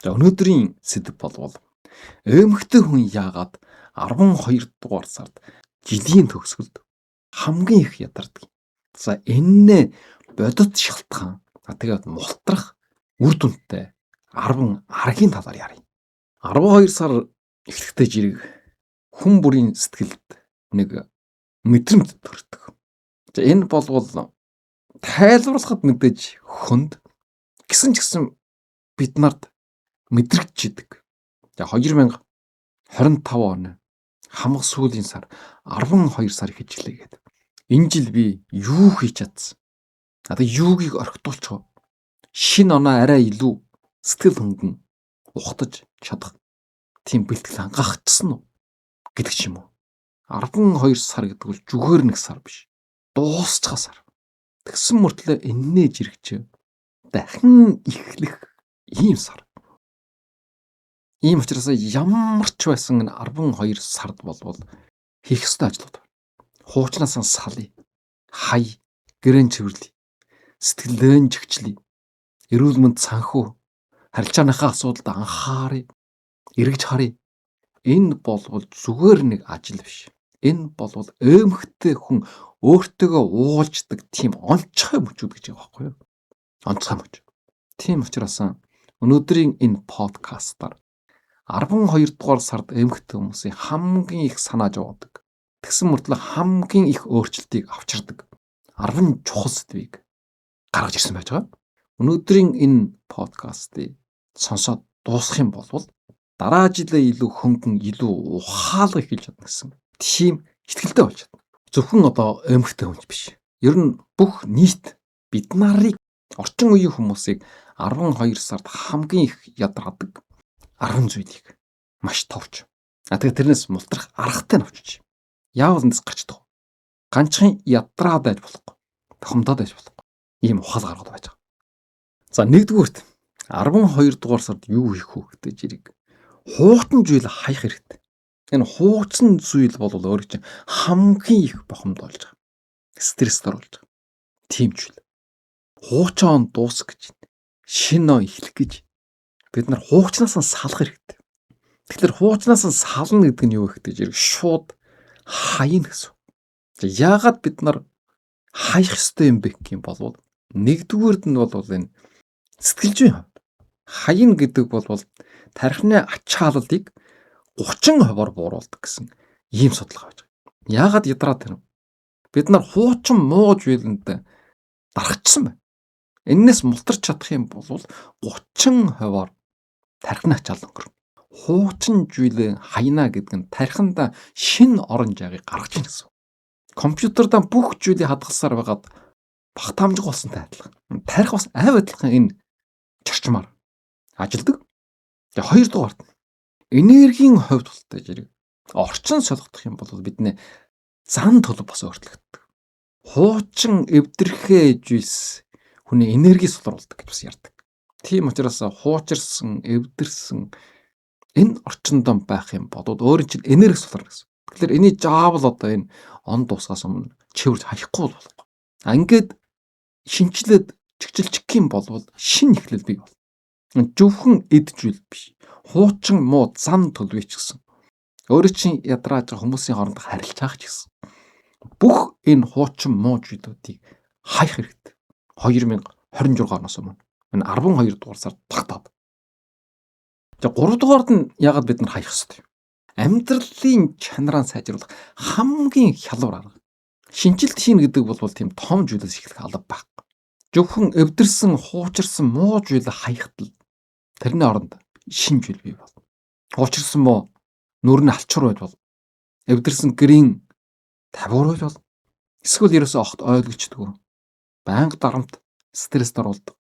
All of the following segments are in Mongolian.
За өнөөдрийн сэдэв болвол эмэгтэй хүн яагаад 12 дугаар сард жилийн төгсгөлд хамгийн их ядардаг. За энэ бодит шалтгаан тэгээд мултрах үр дүнтэй 10 аргийн талаар ярив. 12 сар эхлэхдээ жирэг хүн бүрийн сэтгэлд нэг мэдрэмж төрдөг. За энэ болвол тайлбарлахад мэдээж хүнд гисэн ч гэсэн бид нарт мэдрэгдчихэдэг. За 2025 он хамаг сүүлийн сар 12 сар хэжлээ гэдэг. Энэ жил би юу хийж чадсан? Одоо юугийг орхитуулчих вэ? Шинэ оноо арай илүү сэтгэл хөнгөн ухтаж чадах тийм бэлтгэл хангахчихсан уу гэдэг ч юм уу. 12 сар гэдэг бол зүгээр нэг сар биш. Дуусчихсан сар. Тэгсэн мөртлөө энэнэ жирэгч дахин эхлэх ийм сар. Ийм учраас ямар ч байсан 12 сард болвол хийх ёстой ажлууд. Хуучнаас нь салъя. Хай, гэрэн цэвэрлэе. Сэтгэлэн жигчлэе. Эрүүл мэнд санхүү, харилцааныхаа асуудалд анхаарыг, эргэж харъя. Энэ болвол зүгээр нэг ажил биш. Энэ болвол эмхтэй хүн өөртөөгөө уулздаг тийм онцгой мөчүүд гэж байгаа байхгүй юу? Онцгой мөч. Тийм учраас өнөөдрийн энэ подкастаар 12 дугаар сард эмхтэй хүмүүсийн хамгийн их санааж яваадаг. Тэгсэн мөртлөө хамгийн их өөрчлөлтийг авчирдаг 10 чухал сэдвийг гаргаж ирсэн байж байгаа. Өнөөдрийн энэ подкастыг сонсоод дуусах юм бол дараа жилээ илүү хөнгөн, илүү ухаалаг хийж чадна гэсэн тийм итгэлтэй болж чадна. Зөвхөн одоо эмхтэй хүнч биш. Ер нь бүх нийт бид нарыг орчин үеийн хүмүүсийг 12 сард хамгийн их ядаргадаг 10 зүйлийг маш товч. Тэгээд тэрнээс мултрах аргатай навчиж. Яавал эндээс гарчдаг. Ганцхан ядраад байж болохгүй. Тохомдоод байж болохгүй. Ийм ухаал гаргаад байж байгаа. За нэгдүгüүрт 12 дугаар сард юу хийх вэ гэдэг жирийг хуутан зүйл хаях хэрэгтэй. Энэ хууцсан зүйл бол өөрөө чинь хамгийн их бохомдолж байгаа. Стресст оруулж байгаа. Тийм зүйл. Хуучаан дуусах гэж, шинэ ой эхлэх гэж бид нар хуучнаас нь салах хэрэгтэй. Тэгэхээр хуучнаас нь сална гэдэг нь юу вэ гэдэг жирийг шууд хаяна гэсэн. Яагаад бид нар хаях ёстой юм бэ гэх юм бол нэгдүгüүрд нь бол энэ сэтгэлжийн хувьд хаяна гэдэг бол тархины ачааллыг 30%-аар бууруулдаг гэсэн ийм судалгаа байж байгаа. Яагаад ядраад байна вэ? Бид нар хуучин муу зүйлэнд дарахчихсан байна. Эннээс мултарч чадах юм бол 30%-аар тархины ачаалал өнгөрнө. Хуучин зүйлээ хаяна гэдэг нь тархинд шинэ орон жагийг гаргаж ийн гэсэн. Компьютердаа бүх зүйлийг хадгалсаар байгаад багтаамжиг болсонтой адилхан. Тарих бас айв адилхан энэ зарчмаар ажилдаг. Тэгээ хоёрдугаарт энергийн хувьд болтой жирэг орчин солигдох юм бол бидний зан төлөв бас өөрчлөгддөг. Хуучин эвдэрхээ зүйлс хүний энерги сулруулдаг гэж бас ярьдаг. Тийм учраас хуучирсан, эвдэрсэн энэ орчиндөө байх юм бол өөрийн чинь энерги сулрна гэсэн. Тэгэхээр эний заавал одоо энэ он дуусгаас өмнө чивэрж хаяхгүй болохгүй. Ингээд шинчлээд чигчилчих юм бол шинэ эхлэл бий бол. Зөвхөн эд зүйл биш. Хуучин муу зан төлөвч гэсэн. Өөрөө чинь ядрааж байгаа хүмүүсийн хооронд харилцаах ч гэсэн. Бүх энэ хуучин муу зүйлүүдийг хаях хэрэгтэй. 2026 оноос өмнө энэ 12 дугаар сард багтаад. За 3 дугаард нь яагаад бид нар хаях ёстой? Амьдралын чанараа сайжруулах хамгийн хялбар арга. Шинжилт хийн гэдэг бол тийм том зүйлээс эхлэх алба байхгүй. Зөвхөн эвдэрсэн, хуучирсан муу зүйл хаягтал тэрний оронд шинэ зүйл бий бол. Хуучирсан муу нүрийн алчуур байж бол. Эвдэрсэн гэрийн тавуур байж бол. Эсвэл ерөөсөө огт ойлгочдгоо. Байнга дарамт, стресст оруулдаг.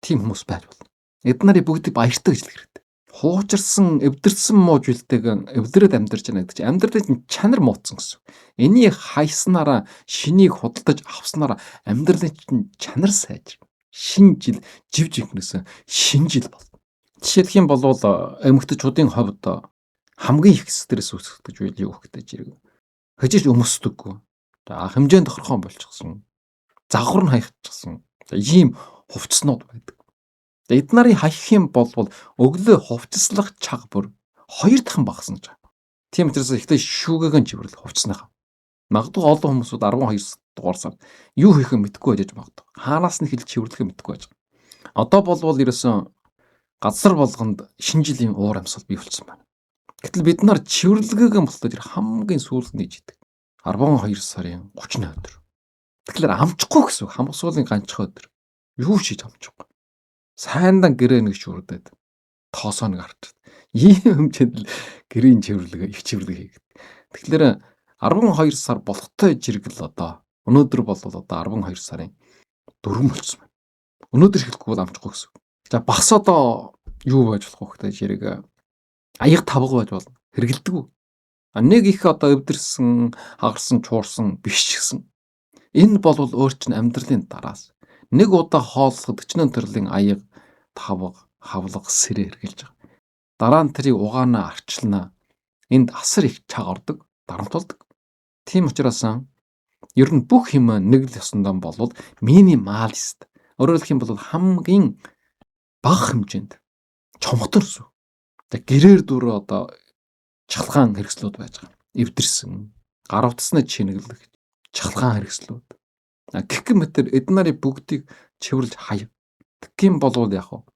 Тийм хүмүүс байж бол. Эднэрийг бүгдийг баяртай гэж хэлэх хэрэгтэй. Хуучирсан, эвдэрсэн муу зүйлтэйг эвдрээд амьдарч байгаа гэдэг чинь амьдралын чанар муутсан гэсэн. Энийг хайснараа, шинийг худалдаж авснараа амьдралын чанар сайжир. Шинэ жил жив жигнэсэн шинэ жил бол. Жишээлх юм бол эмэгтэйчүүдийн хувьд хамгийн их стресс үүсгэж үйл юу гэдэг жирэг. Хажиж өмсдөггүй. За хэмжээнд тохирхон болчихсон. Загвар нь хаягдчихсан. Ийм хувцснууд байдаг. Эд нарын хаях юм болвол өглөө хувцаслах чаг бүр 2 дахин багасна гэж байна. Тийм учраас ихтэй шүүгэгэн чивэрлэх хувцсныхаа. Магадгүй олон хүмүүсүүд 12 дугаар сард юу хийхээ мэдэхгүй байж магадгүй. Хаанаас нь хэлж чивэрлэхээ мэдэхгүй байж. Одоо болвол ерөөсөн газар болгонд шинэ жилийн уур амьсгал бий болчихсон байна. Гэтэл бид нар чивэрлэгээгэн болтоо тэр хамгийн сүүлд нээж идэг. 12 сарын 30-ны өдөр. Тэгэхээр амжихгүй гэсэн үг. Хамаг суулын ганцхан өдөр. Юу шийж амжихгүй. Сайндан гэрээ нэг шүрдээд тоосоо нэг харж. Ийм хэмжээнд л гэрийн чивэрлэгээ, их чивэрлэгээ хийгээд. Тэгэхээр 12 сар болохтой жиргэл одоо өнөөдөр бол одоо 12 сарын 4 болсон байна. Өнөөдөр хэлэхгүй бол амжихгүй гэсэн үг. За бас одоо юу байж болох вэ гэхээр жирэг аяг тавга байж болно. Хэргэлдэг үү? Нэг их одоо өвдөрсөн, хагарсан, чуурсан биш ч гэсэн. Энэ бол өөр чинь амьдралын дараас нэг удаа хооллоход 40 төрлийн аяг, тавга, хавлага, сэрэ хэрглэж байгаа. Дараа нь тэрийг угаанаа арчилнаа. Энд асар их чаг ордог, дарамтуулдаг. Тийм учраас ер нь бүх юм нэг л ёсондоо болвол минималист. Өөрөөр хэлэх юм бол хамгийн бага хэмжээнд чомгтор гэсэн. За гэрээр дүр одоо чалгаан хэрэгслүүд байж байгаа. Эвдэрсэн, гар утаснаа чинэглэх чалгаан хэрэгслүүд. Гэх мэтэр эд нарын бүгдийг чивэрлж хаяа. Тэгхийн болвол яг хуу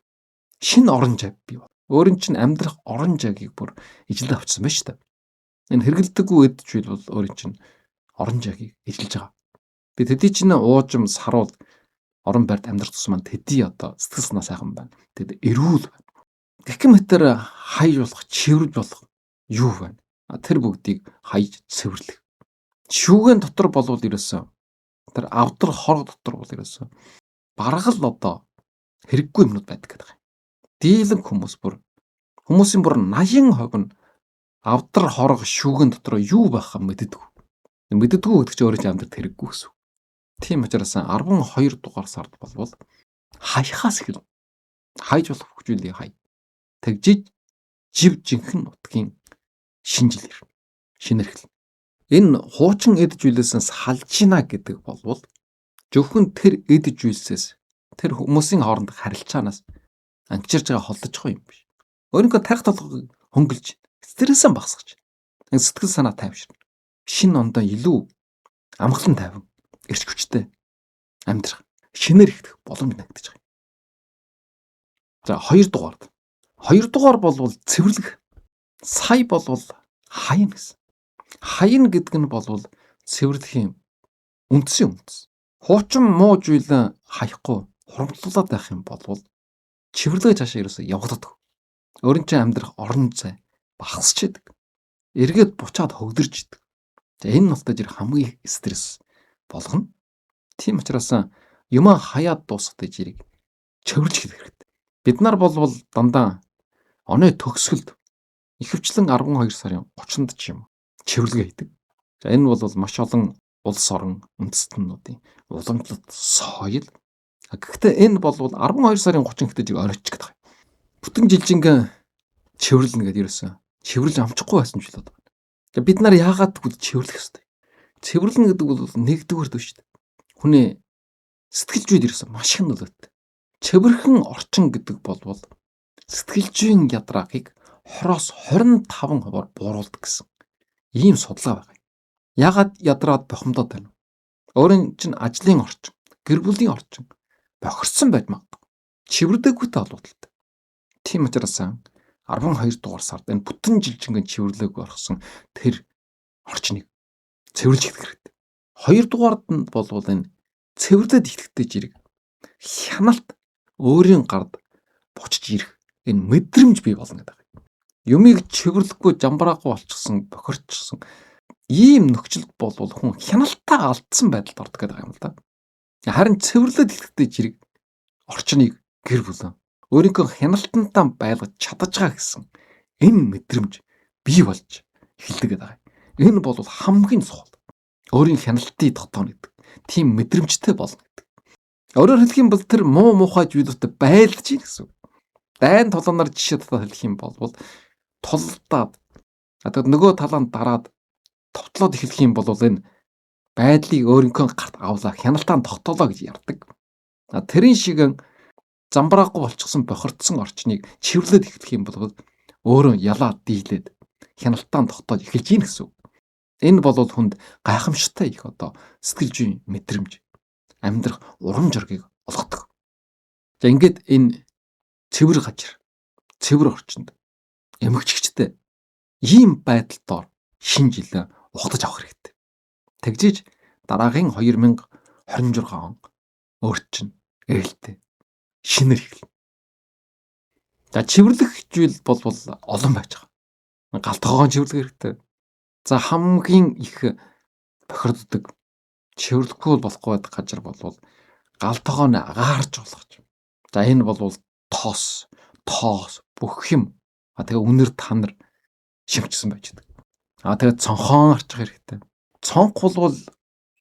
шинэ орон жав бий бол. Өөрийн чинь амьдрах орон жагийг бүр ижил авчихсан байна шүү дээ. Энэ хэрэгэлдэггүй эд зүйл бол өөрийн чинь орон жагийг эжилж байгаа. Би тэдий чинь уужим саруул орон байрт амьдрах тусмаа тэдий одоо сэтгэл санаа сайхан байна. Тэд эрүүл байна. Гэх мэтэр хайж болох, чивэрж болох юу байна? Тэр бүгдийг хайж цэвэрлэх. Шүүгэн дотор болвол ерөөсөн тэр авдар хорог дотор бол ерөөсөн бараг л одоо хэрэггүй юмнууд байдаг гэдэг юм. Дийлэн хүмүүсийн бүр 80% нь авдар хорог шүүгэн дотор юу байхаа мэддэггүй. Мэддэггүй гэдэг чинь өөрөө амьдрал хэрэггүй гэсэн. Тийм учраас 12 дугаар сард болвол хаяхаас эхэл. Хайж болох хөгжүүлээ хай. Тэгжиж жив жинхэн нутгийн шинэ жил ирнэ. Шинэ эрхэл. Энэ хуучин эд зүйлээсээ салж гинэ гэдэг болвол зөвхөн тэр эд зүйлсээс тэр хүмүүсийн хооронд харилцаанаас ангичирж байгаа холдож байгаа юм биш. Өөрийнхөө тарих толгойг хөнгөлж, стрессээ багасгаж, сэтгэл санаа тайвширна. Шинэ ондоо илүү амгалан тайван, эрч хүчтэй амьдрах, шинээр ихтэх боломж нагдаж байгаа. За 2 дугаард. 2 дугаар болвол цэвэрлэх. Сая болвол хаяна гэсэн. Хаяна гэдэг нь болвол цэвэрлэхийн үндсэн үндэс. Хуучин муу зүйлээ хаяхгүй хурамтлуулаад байх юм болвол чивэрлэж цаашаа ерөөсөө явагддаг. Өөрийн чинь амьдрах орон зай багасч идэг. Эргээд бучаад хөгдөрж идэг. За энэ нь бол тэр хамгийн стресс болгоно. Тийм учраас юмаа хаяад дуусгахдаа жирийг чөвөрлж хэлэх хэрэгтэй. Бид нар болвол дандаа оны төгсгөлд ихэвчлэн 12 сарын 30-нд ч юм чивэрлэгээ хийдэг. За энэ бол маш олон улс орон үндэстнүүдийн уламжлалт соёл. Гэхдээ энэ бол 12 сарын 30 гэдэг жиг оройч гэдэг. Бүтэн жилжингээ чивэрлэнэ гэдэг ерөөсөн чивэрлж амжихгүй байсан ч болоод байна. За бид нар яагаад тэгвэл чивэрлэх ёстой? Цэвэрлэн гэдэг бол нэгдүгээр дүү шүү дээ. Хүний сэтгэл зүйд ерөөсөн маш их нөлөөтэй. Цэвэрхэн орчин гэдэг болвол сэтгэл зүйн ядраахыг 20-25% бууруулдаг гэсэн ийм судалгаа байна. Яагаад ядраад бохомдоод байна вэ? Өөрийн чинь ажлын орчин, гэр бүлийн орчин бохирдсон байж магадгүй. Чивэрдэггүйтэй холбоотой. Тийм учраас 12 дугаар сард энэ бүтэн жилжингийн чивэрлэг орсон тэр орчныг цэвэрлж хэлэх хэрэгтэй. 2 дугаард нь болвол энэ цэвэрлээд ихтэй жирэг хяналт өөрийн гард бочиж ирэх энэ мэдрэмж бий болно гэдэг. Юмыг чивэрлэхгүй жамбраагүй болчихсон, бохирчсон ийм нөхцөлд болвол хүн хяналтаа алдсан байдалд ордог гэдэг юм л да. Харин цэвэрлээд ихтэй жирэг орчныг гэр бүлэн өөрийнхөө хяналтантаа байлгаж чадаж байгаа гэсэн энэ мэдрэмж бий болж эхэлдэг гэдэг. Энэ бол хамгийн чухал. Өөрийн хяналтыг тогтооно гэдэг. Тийм мэдрэмжтэй болно гэдэг. Өөрөөр хэлэх юм бол тэр муу муухай зүйлүүдэд байлж ийн гэсэн. Дайн толоноор жишээ татаад хэлэх юм бол тулдаад нөгөө талаанд дараад товтлоод эхлэх юм бол энэ байдлыг өөрийнхөө гарт авлаа хяналтаа тогтоолоо гэж ярьдаг. Тэрийн шиг замбраагүй болчихсон бохирдсон орчныг чивэрлээд эхлэх юм бол өөрөө ялаа дийлээд хяналтаан тогтоож эхэлж ийн гэсэн үг. Энэ бол хүнд гайхамшигтай их сэтгэл зүйн мэдрэмж, амьдрах урам зориг олгодог. За ингээд энэ цэвэр газар, цэвэр орчинд эмгэгчтэй ийм байдал доор шинэ жилээ ухтаж авах хэрэгтэй. Тэгжиж дараагийн 2026 он өөрчн ээлтэй шинээр эхэлнэ. За чивэрлэх зүйл бол олон байж байгаа. Галт тогоон чивэрлэх хэрэгтэй. За хамгийн их бохирддог чивэрлэхгүй болохгүй байдаг газар бол галт тогоон агаарч болгож. За энэ бол тоос бүх юм тэгээ үнэр танар шимчсэн байж байгаа. Тэгээ цонхоон арчих хэрэгтэй. Цонх бол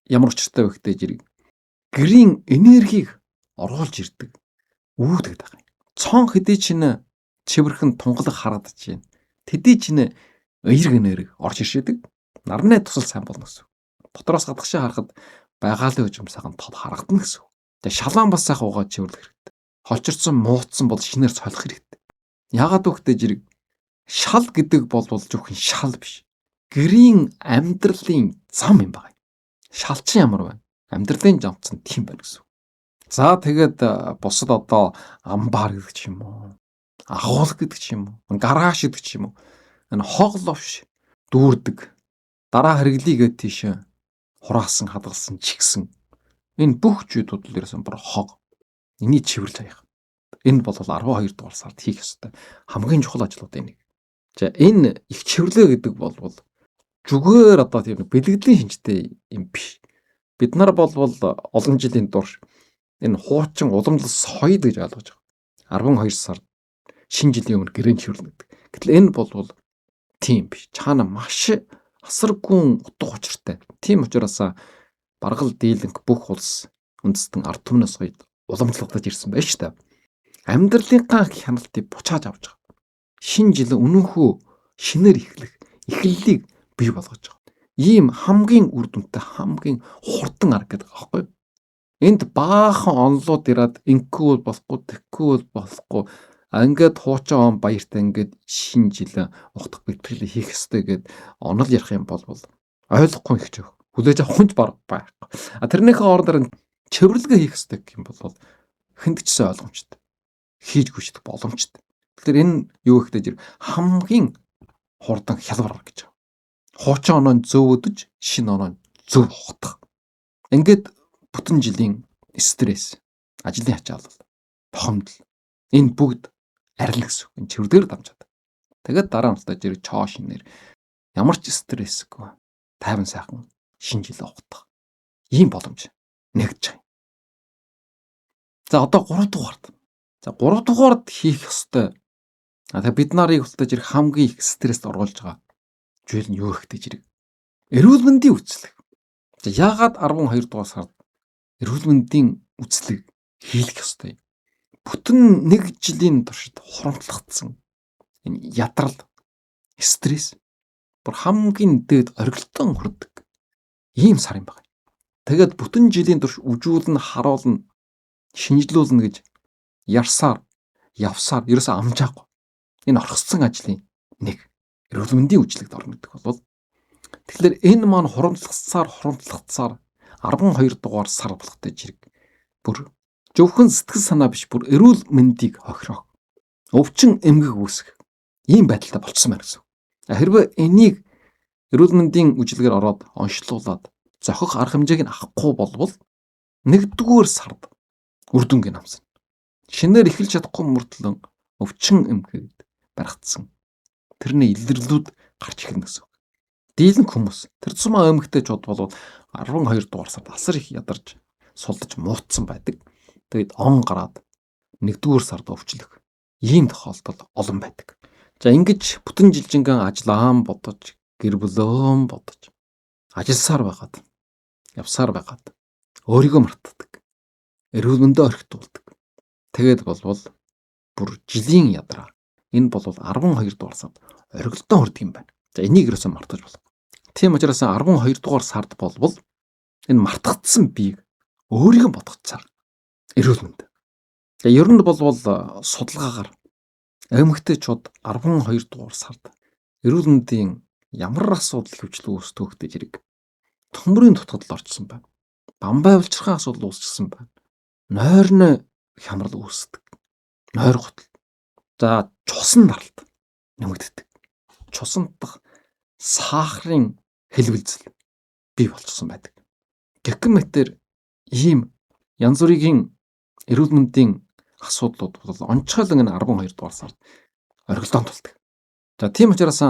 ямар учиртай вэ гэхтэй зэрэг гэрийн энергийг оруулж ирдэг үүдэгд байгаа. Цонх хэдий чинь чивэрхэн тунгалаг харагдаж байна. Тэдий чинь эерэг энерги орж иршээдэг. Нарны тусал сайн болно гэсэн. Дотроос гадагшаа харахад байгалийн хожимсаахан тод харагдана гэсэн. Тэгээ шалаан бас сайхан угаад чивэрлэх хэрэгтэй. Холчирсан мууцсан бол шинээр солих хэрэгтэй. Яагаад вэ гэхтэй зэрэг шал гэдэг бол зөвхөн шал биш. Гэрийн амьдралын зам юм байна. Шал чинь ямар байна? Амьдралын замц нь тийм байна гэсэн. За тэгээд бусад амбар гэдэг ч юм уу, агуул гэдэг ч юм уу, гараж гэдэг ч юм уу, энэ хогловш дүүрдэг. Дараа хэрэглийгээ тийш хураасан, хадгалсан, чигсэн. Энэ бүх зүйлүүд ерөөсөн бүр хог. Энийг чивэрлж хаях. Энэ бол 12 дугаар сард хийх ёстой хамгийн чухал ажлуудын нэг. За энэ их чивэрлээ гэдэг бол зүгээр тийм бэлгэдлийн шинжтэй юм биш. Бид нар бол олон жилийн турш энэ хуучин уламжлал соёл гэж ойлгож байгаа. 12 сард шинэ жилийн өмнө гэрэн чивэрлэнэ гэдэг. Гэтэл энэ бол тийм биш. Чаана маш асаргүйн утга учиртай. Тийм учраас баргал дийлэнх бүх улс үндэстэн ард түмнээс хойд уламжлагдаж ирсэн байж та. Амьдралынхаа хяналтыг бучааж авч байгаа. Шинэ жил үнэнхүү шинээр эхлэлийг бий болгож байгаа. Ийм хамгийн үр дүнтэй хамгийн хурдан арга гэдэг аахгүй. Энд баахан онлууд ираад инкүү болохгүй, тэкүү болохгүй. Ингээд хуучин он баяртай ингээд шинэ жил ухтах бэлтгэлээ хийх ёстой гэд онол ярих юм бол ойлгохгүй их ч хүлээж авах хүнч барах байхгүй. Тэрнийхээ ордоор чивэрлэгээ хийх ёстой гэх юм бол хэндчсэн ойлгомжтой. Хийж гүйцэтгэх боломжтой. Тэгэхээр энэ юу гэхтэй зэрэг хамгийн хурдан хялбар гэж байна. Хуучин оноо зөв өдөж, шинэ оноо зөв ухтах. Ингээд бүтэн жилийн стресс, ажлын ачаалал, бохомдол энэ бүгд арилна гэсэн. Энэ чивэрлэгээр дамжаад. Тэгээд дараа нь зэрэг чоо шинээр ямар ч стрессгүй тайван сайхан шинэ жилээ ухтах. Ийм боломж нэгж байгаа. За одоо 3 дугаарт. За 3 дугаард хийх ёстой. Тэгээ бид нарыг үлдээж ирэх хамгийн их стресст оруулж байгаа зүйл нь юу гэхтэй зэрэг эрүүл мэндийн үзлэг. За яагаад 12 дугаар сард эрүүл мэндийн үзлэг хийх ёстой? Бүтэн нэг жилийн туршид хурамтлагдсан энэ ядрал, стресс бүр хамгийн дээд оргилдон хүрдэг ийм сар юм байна. Тэгээд бүтэн жилийн турш үжүүлэн, харуулна, шинжлүүлнэ гэж ярсаар, явсаар ерөөсөө амжаагүй. Энэ орхисон ажлын нэг эрүүл мэндийн үйлчлэгт орно гэдэг бол тэгэхээр энэ маань хурамтлагдсаар 12 дугаар сар болохтой зэрэг бүр зөвхөн сэтгэл санаа биш бүр эрүүл мэндийг хохирох, өвчин эмгэг үүсгэх ийм байдалтай болцсон байна гэсэн. Хэрвээ энийг эрүүл мэндийн үйлчлэгээр ороод онцлуулад зохих арга хэмжээг нь авахгүй болвол 1-р сард үр дүнг нь амсна. Шинээр эхэлж чадахгүй мөртлөн өвчин эмгээгд баригдсан. Тэрний илэрлүүд гарч ирнэ гэсэн. Дийлэнх хүмүүс тэр цумаа эмгэгтэйчуд бол 12 дугаар сард асар их ядарч сулдаж муутсан байдаг. Тэгээд он гараад 1-р сард өвчлөх ийм тохиолдол олон байдаг. За ингэж бүтэн жилжингэн ажиллаан бодож, гэр бүлөө бодож, ажилласаар байгаад, явсаар байгаад өөрийгөө мартдаг. Эрүүл мэндээ орхитуулдаг. Тэгээд болвол бүр жилийн ядраа. Энэ бол 12 дугаар сард оргилдон хүрдэг юм байна. За энийг ерөөсөө мартаж болохгүй. Тийм учраас 12 дугаар сард болвол энэ мартагдсан биеийг өөрийгөө бодгоцоор эрүүл мэнд. Тэгээ ер нь болвол судалгаагаар эмэгтэйчүүд 12 дугаар сард эрүүл мэндийн ямар асуудал хөвчлөг үүсдэг гэдэг хэрэг төмрийн дутагд орчсон байна. Бамбай улчирхай асуудал үүсчихсэн байна. Нойрны хямрал үүсдэг. Нойр готл. За чусан даралт нэмэгддэг. Чусан дах сахарын хэлбэлзэл бий болчихсон байдаг. Гекметэр ийм янз бүрийн эрүүл мэндийн асуудлууд бол онцгойлон энэ 12 дугаар сард оргилдоон тулдаг. За тийм учраас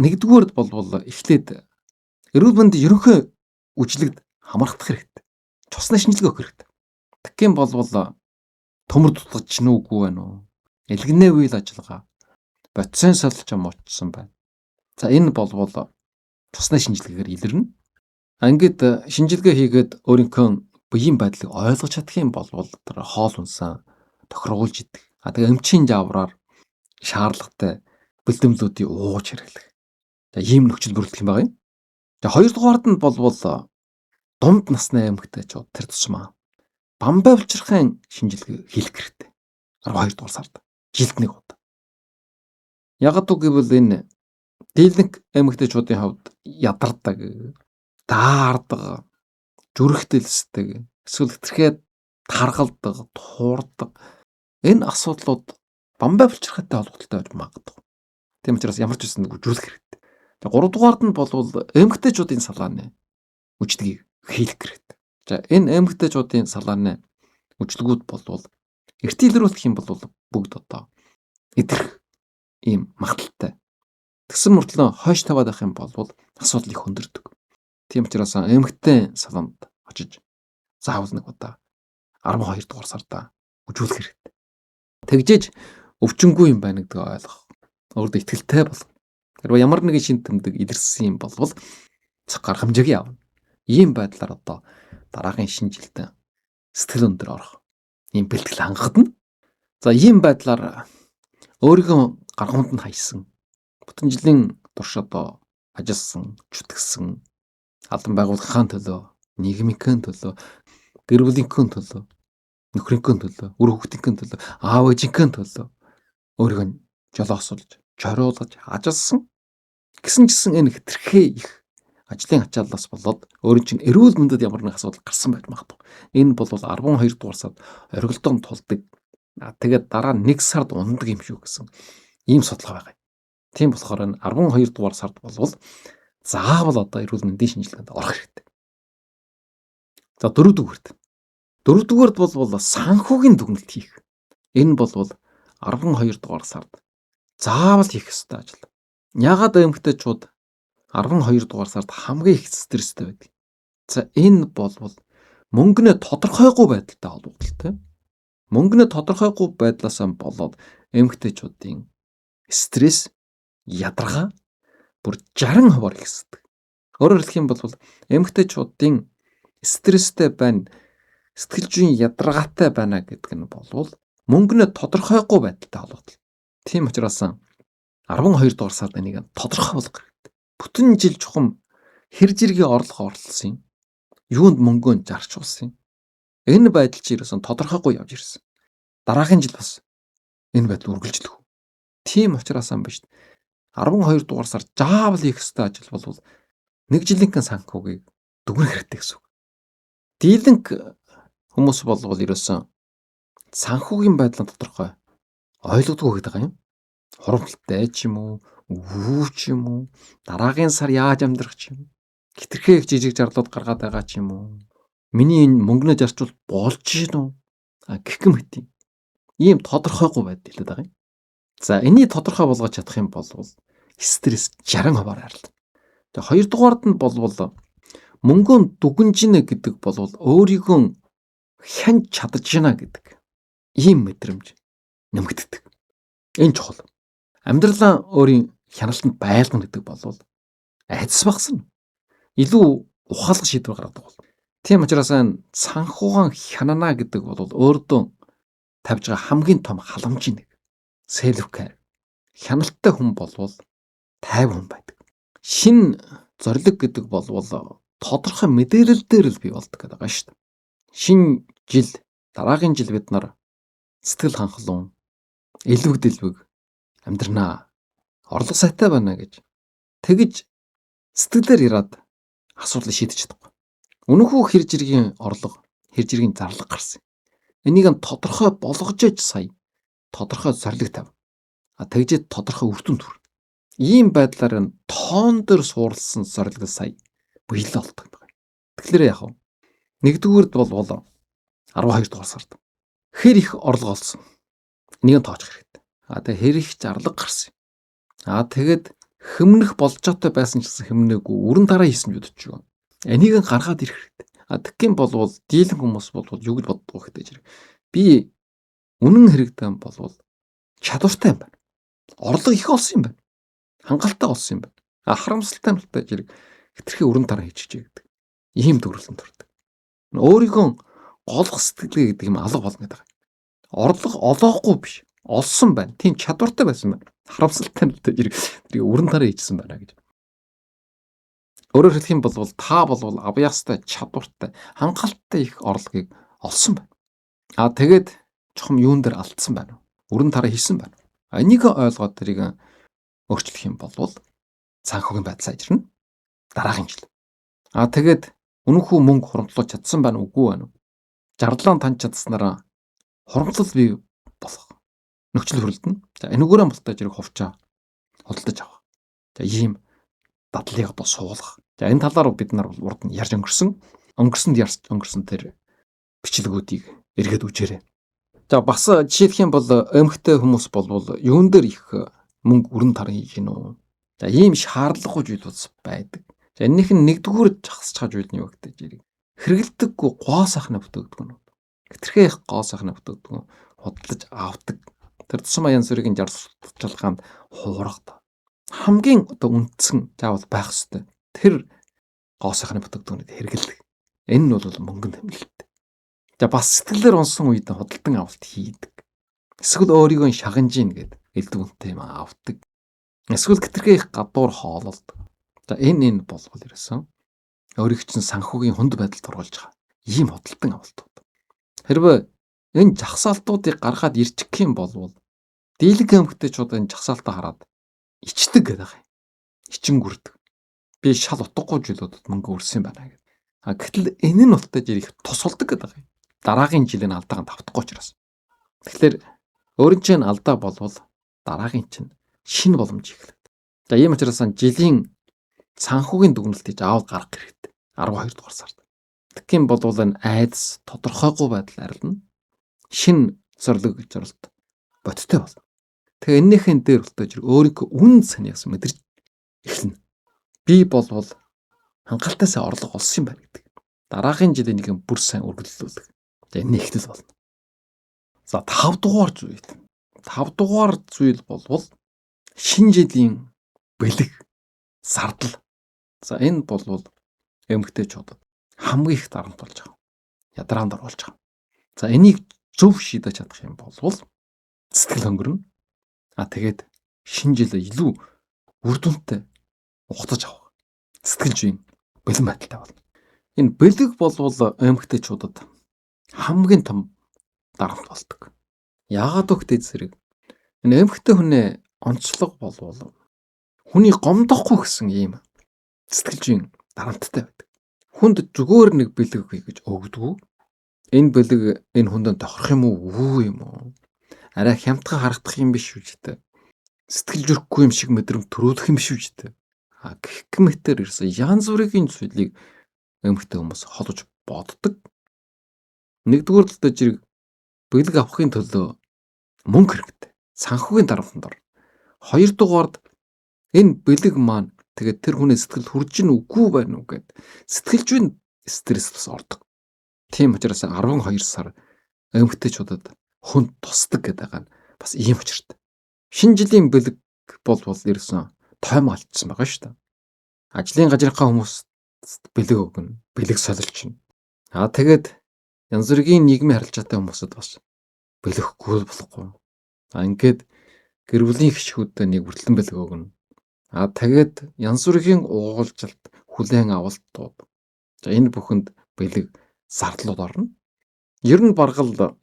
нэгдүгээрд болвол эхлээд эрүүл мэндийн ерөнхий үжлэгд хамрагдах хэрэгтэй. Цусны шинжилгээ өгөх хэрэгтэй. Тэгхийн болвол төмөр дутгаж чинь үгүй байна уу? Элгэнээ үйл ажиллагаа бодисын солилч юм очсон байна. За энэ болвол цусны шинжилгээгээр илэрнэ. Ингээд шинжилгээ хийгээд өөрийнхөө биеийн байдлыг ойлгож чадах юм болвол тэр хоол хүнсэн тохиргуулж идэх. Тэгээ эмчийн жавраар шаардлагатай бэлтгэлүүдийг ууж хэрэглэх. За ийм нөхцөл бүрдэх юм байна. За хоёрдугаард нь болвол дунд насны эмэгтэйчүүд тэр тусмаа бамбай улчирхайн шинжилгээ хийх хэрэгтэй. 12 дугаар сард жилд нэг удаа. Ягаад гэвэл энэ дийлэнх эмэгтэйчүүдийн хувьд ядардаг, даардаг, зүрхтэлсдэг, эсвэл хэтэрхээд таргалдаг, туурдаг энэ асуудлууд бамбай улчирхайтай холбоотой байж магадгүй. Тийм учраас ямар ч үсэн үжүүлэх хэрэгтэй. За 3 дугаард нь болвол эмэгтэйчүүдийн салааны үжлэгийг хийх хэрэгтэй. За энэ эмэгтэйчүүдийн салааны үжлэгүүд болвол эртийлрүүлэх юм бол бүгд одоо идэх ийм магадaltaй. Тэгсэн мөртлөө хойш таваад байх юм бол асуудал их өндөрдөг. Тийм учраас эмэгтэй саламд очиж заавал нэг удаа 12 дугаар сарда үжүүлэх хэрэгтэй. Тэгжээж өвчнгүй юм байна гэдгийг ойлгох. Өөрөөр итгэлтэй болох. Хэрвээ ямар нэгэн шин тэмдэг илэрсэн юм бол цог гарах хэмжээг явна. Ийм байдлаар одоо дараагийн шинэ жилдээ сэтгэл өндөр орох ийм бэлтгэл хангахад нь. За ийм байдлаар өөрийгөө гаргамд нь хайсан. Бүтэн жилийн турш одоо ажилласан, чүтгсэн, албан байгууллагын төлөө, нийгмийн төлөө, гэр бүлийн төлөө, нөхрийн төлөө, үр хүүхдийн төлөө, аав ээжийн төлөө өөрийгөө жолоосулж, чориулгаж ажилласан. Гэсэн энэ хэтэрхээ их ажлын ачааллаас болоод өөрийн чинь эрүүл мэндэд ямар нэг асуудал гарсан байж магадгүй. Энэ бол 12 дугаар сард оргилдоон тулдаг. Тэгээд дараа 1 сард ундаг юм шүү гэсэн ийм судалгаа байгаа. Тийм болохоор энэ 12 дугаар сард болвол заавал одоо эрүүл мэндийн шинжилгээнд орох хэрэгтэй. За 4 дугаарт. 4 дугаард бол санхүүгийн дүгнэлт хийх. Энэ бол 12 дугаар сард заавал хийх ёстой ажил. Ягаад эмэгтэйчүүд 12 дугаар сард хамгийн их стресстэй байдаг. За энэ бол мөнгөний тодорхойгүй байдалтай холбогдолтой. Мөнгөний тодорхойгүй байдлаас болоод эмэгтэйчүүдийн стресс, ядаргаа бүр 60% ихсдэг. Өөрөөр хэлэх юм бол эмэгтэйчүүдийн стресстэй байна, сэтгэл зүйн ядаргаатай байна гэдэг нь бол мөнгөний тодорхойгүй байдалтай холбогдол. Тийм учраас 12 дугаар сард энийг тодорхой болгох хэрэгтэй. Бүтэн жил чухам хэр зэргийн орлого орлсон юм. Юунд мөнгөө зарчуулсан юм. Энэ байдал чи ерөөсөн тодорхойгүй явж ирсэн. Дараагийн жил бас энэ байдал үргэлжлэх. Тийм учраас биш. 12 дугаар сар заавал хийх ёстой ажил бол 1 жилийнхэн санхүүгийг дүгнэх хэрэгтэй гэсэн үг. Дийлэнх хүмүүс бол ерөөсөн санхүүгийн байдлаа тодорхой ойлгодгүй гэдэг юм. Хурамталтай ч юм уу, өвөө ч юм уу, дараагийн сар яаж амьдрах ч юм. Хитрхээ их жижиг жарлууд гаргаад байгаа ч юм уу. Миний энэ мөнгнөө зарчвал болж гин үү? Гэх мэт ийм тодорхойгүй байдал хэлээд байгаа юм. За энийг тодорхой болгож чадах юм бол стресс 60% арилна. Тэгээ 2 дугаард нь бол мөнгөө дүгнжинэ гэдэг бол өөрийгөө хянж чадж гинэ гэдэг ийм мэдрэмж нэмэгддэг. Энэ чухал. Амьдралаа өөрийн хяналтанд байлгана гэдэг бол айдас багсна. Илүү ухаалаг шийдвэр гаргадаг бол. Тийм учраас санхугаан хянана гэдэг бол өөртөө тавьж байгаа хамгийн том халамжийн нэг. Self care. Хяналттай хүн болвол тайван хүн байдаг. Шин зориг гэдэг бол тодорхой мэдээлэл дээр л бий болдог гэдэг байгаа шүү дээ. Шинэ жил, дараагийн жил бид нар сэтгэл ханхлуун, элвэг дэлбэг амьдрнаа. Орлого сайтай байна гэж тэгж сэтгэлээр ираад асуудлыг шийдэж чадахгүй. Үнэхүү хэр жиргийн орлого, хэр жиргийн зарлага гарсан. Энийг нь тодорхой болгожээж сая тодорхой зорилго тавь. Тэгжээд тодорхой үр дүнд хүр. Ийм байдлаар нь тоон дээр суурилсан зорилго сая биелэл болдог юм байна. Тэгэхээр яах вэ? Нэгдүгüүрд бол 12 дугаар сард хэр их орлого олсон. Энийг нь тооцох хэрэгтэй. Тэгээ хэр их зарлага гарсан. Тэгээд хэмнэх болж байгаатай байсан ч гэсэн хэмнээгүй өрн дараа хийсэн ч бодож байгаа. Энийг нь гаргаад ирэх хэрэгтэй. Тэгхийн болвол дийлэн хүмүүс болвол юу гэж боддог вэ гэдэг. Би үнэн хэрэгтэн болвол чадвартай юм байна. Орлого их олсон юм байна. Хангалттай олсон юм байна. Харамсалтай нь утаа зэрэг хэтэрхий өрн дараа хийчихжээ гэдэг. Ийм төрөлтөнд төрдөг. Өөрийгөө голох сэтгэлгээ гэдэг юм алга болно гэдэг. Орлого олоохгүй биш. Олсон байна. Тийм чадвартай байсан байна. Харамсалтай нь утаа зэрэг тэрийг өрн дараа хийчихсэн байна гэж. Өөрөөр хэлэх юм бол та болвол авьяастай, чадвартай, хангалттай их орлогыг олсон байна. Тэгээд чухам юун дээр алдсан байна. Өрн тараа хийсэн байна. Энийг ойлгоод тэрийг өөрчлөх юм бол санхүүгийн байдал сайжирна. Дараагийн жил. Тэгээд үнэхүү мөнгө хуримтлуулж чадсан байна уугүй байна уу? Жарлаан танд чадсанараа хуримтлал бий болох. Нөхцөл хүрэлтэн. Энэгээрээ мултаж ирэх хувьчаа худалдаж авах. Ийм дадлыг одоо суулгах. Энэ талаар бид нар урд нь ярьж өнгөрсөн тэр бичлэгүүдийг эргээд үжээрэй. Бас жишээлх юм бол эмэгтэй хүмүүс болвол юун дээр их мөнгө өрн таран хийж гин үү? Ийм шаардлагагүй зүйлс байдаг. Энийх нь нэгдүгээр зогсож байгаа зүйл нь юу гэдэг чинь хэрэгэлдэггүй гоо сайхны бүтэгдэг нь. Хэтэрхий их гоо сайхны бүтэгдэг нь худалдаж авдаг. Тэр тусмаа янз бүрийн жаргалгаанд хуургадаг. Хамгийн одоо үндсэн заавал байх ёстой. Тэр гоо сайхны бүтэгдүүнүүд хэрэгэлдэг. Энэ нь бол мөнгөнд тэмдэглэдэг. Бас сэтгэлээр унсан үед худалдан авалт хийдэг. Эсвэл өөрийгөө шагнаж ийн гэд элдв үнтэй юм авдаг. Эсвэл хэтэрхий их гадуур хоололдог. Энэ болвол ирсэн. Өөрийг чинь санхүүгийн хүнд байдалд оруулж байгаа. Ийм худалдан авалтууд. Хэрвээ энэ жагсаалтуудыг гаргаад ирчих юм бол дийлэнх эмэгтэйчүүд энэ жагсаалтаа хараад ичдэг гэдэг юм. Ичин гүрдэг. Би шал утгагүй зүйлүүдэд мөнгө өрсөн байна гэдэг. Гэтэл энэ нь ултаж ирэх тусалдаг гэдэг юм. Дараагийн жилийн алдааг давтахгүй учраас. Тэгэхээр өөрийн чинь алдаа болвол дараагийн чинь шинэ боломж эхэлдэг. Ийм учраас жилийн санхүүгийн дүгнэлтийг аавал гаргах хэрэгтэй. 12 дугаар сард. Тэгхийн бол энэ айдас тодорхойгүй байдал арилна. Шинэ зорилго зорилт бодтой болно. Тэгээ эннийхэн дээр ултаж өөрийнхөө үн цаниас мэдэрч эхэлнэ. Би болвол хангалттай орлого олсон юм байна гэдэг. Дараагийн жилийн нэг бүр сайн үргэлжлүүлэх. Энэ ихтэл болно. 5 дугаар зүйл. 5 дугаар зүйл болвол шинэ жилийн бэлэг, сардал. Энэ болвол эмэгтэйчүүдэд хамгийн их дарамт болж байгаа. Ядраанд оруулж байгаа. Энийг зөв шийдэж чадах юм болвол сэтгэл хөнгөрнө. Тэгээд шинэ жилээ илүү үр дүнтэй ухтаж авах. Сэтгэл зүйн бэлэн байдалтай болно. Энэ бэлэг болвол эмэгтэйчүүдэд хамгийн том дарамт болдог. Яагаад вэ зэрэг энэ эмэгтэй хүнээ онцлог болвол хүний гомдохгүй гэсэн ийм сэтгэл зүйн дарамттай байдаг. Хүнд зүгээр нэг бэлэг гэж өгдөг. Энэ бэлэг энэ хүндээ тохирох юм уу юм уу? Арай хямдхан харагдах юм биш үү гэдэг. Сэтгэл зүйхгүй юм шиг мэдрэмт төрүүлэх юм биш үү гэдэг. Гэх мэтэр ирсэн янз бүрийн зүйлийг эмэгтэй хүмүүс холж боддог. Нэгдүгээр талдаа зэрэг бэлэг авахын төлөө мөнгө хэрэгтэй. Санхүүгийн дарамтанд ор. Хоёрдугаард энэ бэлэг маань тэгээд тэр хүний сэтгэл хүрж ийн үгүй байна уу гэд сэтгэл зүйн стресс бас ордог. Тийм учраас 12 сар эмэгтэйчүүдэд хүнд тусдаг гэдэг нь бас ийм учиртай. Шинэ жилийн бэлэг болвол ирсэн тойм алдсан байгаа шүү дээ. Ажлын гажирхаа хүмүүс бэлэг өгнө, бэлэг солилчно. Тэгээд янз бүрийн нийгмийн харилцаатай хүмүүсд бас бэлэхгүй болохгүй. Ингээд гэр бүлийн гишгүүдэд нэг хүртэлэн бэлэг өгнө. Тэгээд янз бүрийн уулзалт, хүлээн авалтууд. Энэ бүхэнд бэлэг зардлууд орно. Ер нь баргал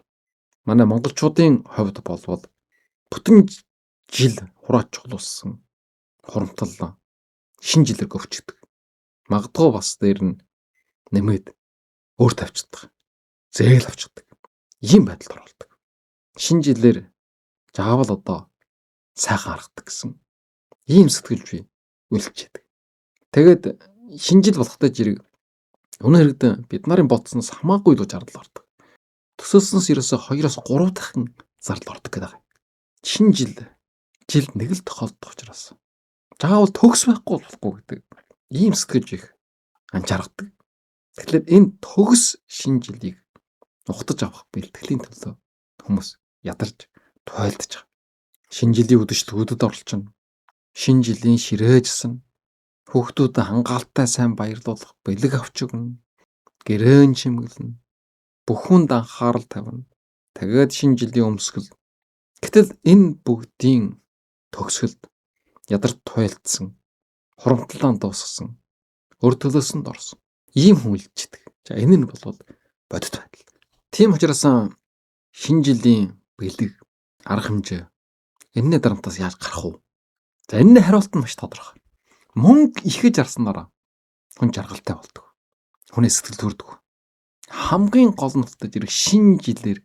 Манай монголчуудын хувьд болвол бүтэн жил хураач чухлуулсан хурамтал шинэ жилээр гөвчдөг. Магадгүй бас дээр нь нэмээд өөр тавьчихдаг. Зээл авчихдаг. Ийм байдалд оролдог. Шинэ жилээр заавал одоо сайхан харагдах гэсэн ийм сэтгэлж бий үлдчихэд. Тэгээд шинэ жил болохтой жирэг өнөө хэрэгдэн бид нарын бодсноос хамаагүй л зардал ордог. Төсөөлснөөс ерөөсө 2-оос 3 дахин зардал ордог гэдэг. Шинэ жилд нэг л тохиолдох учраас заавал төгс байхгүй болохгүй гэдэг ийм сэтгэлж их анчааргадаг. Тэгэхээр энэ төгс шинэ жилийг ухтаж авах бэлтгэлийн төлөө хүмүүс ядарч туйлдж байгаа. Шинэ жилийн үдэшлэгүүдэд оролцоно. Шинэ жилийн ширээжсэн хүүхдүүдэд хангалттай сайн баярлуулах бэлэг авч өгнө. Гэрээн чимгэлнэ. Бүхэнд анхаарал тавина. Тэгээд шинэ жилийн өмсгөл. Гэтэл энэ бүгдийн төгсгөлд ядарч туйлдсан, хурамтлалаа дуусгасан, өр төлөөсөнд орсон. Ийм хүн илждэг. За энэ нь бол бодит байдал. Тийм учраас шинэ жилийн бэлэг, арга хэмжээ энэний дарамтаас яаж гарах вэ? За энэний хариулт нь маш тодорхой. Мөнгө ихэж арснараа хүн жаргалтай болдог. Хүний сэтгэл төрдөг. Хамгийн гол нь зэрэг шинэ жилээр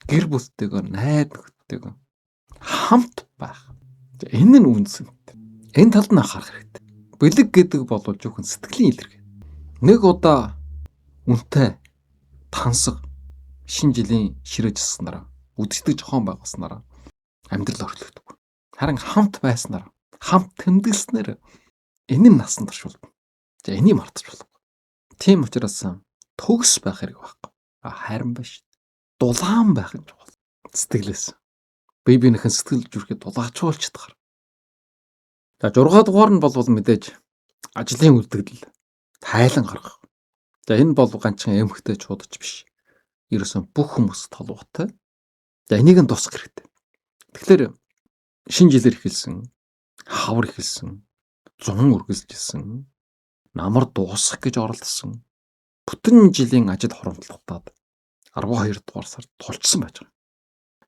гэр бүлтэйгээ, найз нөхдөдтэйгээ хамт байх. Энэ нь үнцэнтэй. Энэ талд нь анхаарах хэрэгтэй. Бэлэг гэдэг бол зөвхөн сэтгэлийн илэрхийлэл. Нэг удаа үнтэй тансаг шинэ жилийн ширээжсэнараа үдшдэг жохон байгаснараа амьдрал орхилдог. Харин хамт байснараа, хамт тэмдэглэснээр энэ нь насан турш болно. За энийг мартаж болохгүй. Тийм учраас төгс байх хэрэг байхгүй. Харин биш. Дулаан байх юм чухал. Сэтгэлээс. Бие биенийхэн сэтгэл зүрхээ дулаачуулчихдаг. За 6 дугаар нь бол мэдээж ажлын үлдэгдэл тайлан гаргах. За энэ бол ганцхан эмхтэй чуудаж биш. Ерөөсөн бүх хүмүүс толгойтой. За энийг нь дуусгах хэрэгтэй. Тэгэхээр шинэ жилээр эхэлсэн, хавар эхэлсэн, зун үргэлжилсэн, намар дуусгах гэж оролдсон. Бүтэн жилийн ажил хоромтлогдоод 12 дугаар сард тулчсан байж байгаа.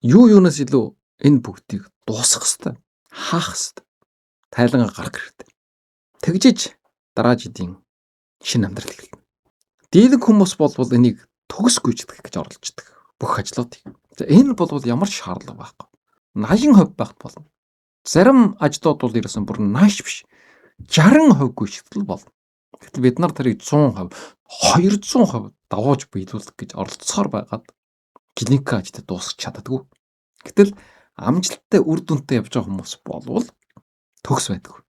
Юунаас илүү энэ бүгдийг дуусгах хэрэгтэй, хаах хэрэгтэй. Тайлангаа гаргах хэрэгтэй. Тэгжиж дараа жилийн шинэ амьдрал эхэлнэ. Дийлэнх хүмүүс бол энийг төгс гүйцэтгэх гэж оролддог. Бүх ажлуудыг. За энэ бол ямар ч шаардлага байхгүй. 80% байхт болно. Зарим ажлууд бол ерөөсөн бүр нааш биш. 60% гүйцэтгэл болно. Гэтэл бид нар тэрийг 100%, 200% давууж биелүүлэх гэж оролцохоор байгаад клиникийн ажлыг дуусгах чаддаггүй. Гэтэл амжилттай үр дүнтэй явж байгаа хүмүүс болвол төгс байдаг.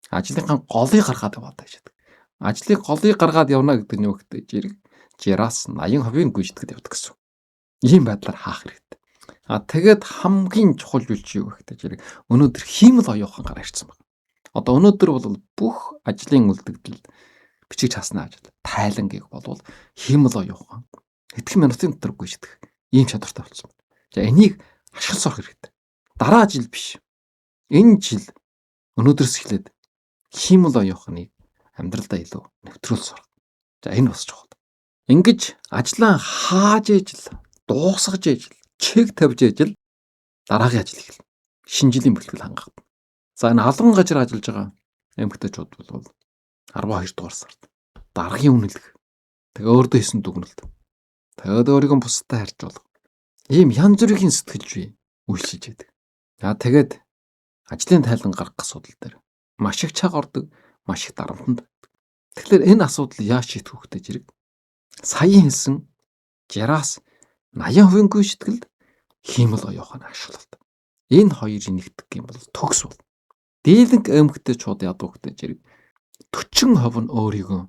Ажлынхаа голыг гаргаад яваад байдаг. Ажлыг голыг гаргаад явна гэдэг нь юу гэхтэй жирэг жираас 80% гүйцэтгэж явдаг гэсэн. Ийм байдлаар хаах хэрэгтэй. Тэгээд хамгийн чухал зүйл чи юу гэхтэй жирэг өнөөдөр хиймэл оюухан гараа ирсэн байна. Одоо өнөөдөр бол бүх ажлын үлдэгдэл бичиж хаснаа ажил. Тайлангийг болвол хиймэл оюухан хэдхэн минутын дотор гүйцэтгэх ийм чадвартай болсон байна. За энийг ашиглаж сурах хэрэгтэй. Дараа жил биш. Энэ жил өнөөдрөөс эхлээд хиймэл оюухныг амьдралдаа илүү нэвтрүүл сурах. За энэ бас чухал. Ингэж ажлаа хааж ижил, дуусгаж ижил, чиг тавьж ижил дараагийн ажил эхэлнэ. Шинэ жилийн бэлтгэл хангагдана. За энэ алган газар ажиллаж байгаа эмэгтэйчүүд бол 12 дугаар сард дараагийн үнэлэх. Тэгээ өөрдөө хийсэн дүгнэлт. Тэгээд өөрийгөө бусдад харьцуулах. Ийм янз бүрийн сэтгэлж бий үйлчилж байдаг. Тэгээд ажлын тайлан гаргах асуудал дээр маш их чаг ордог, маш их дарамтанд байдаг. Тэгэхээр энэ асуудал яаж шийдэх вэ гэж хэрэг саяхан хэлсэн 60-аас 80% гүйцэтгэлд хиймэл оюухан ашиглалт. Энэ хоёрын нэгтгэх юм бол төгс бол. Дийлэнх эмэгтэйчүүд ядуу гэдэг зэрэг 40% нь өөрийгөө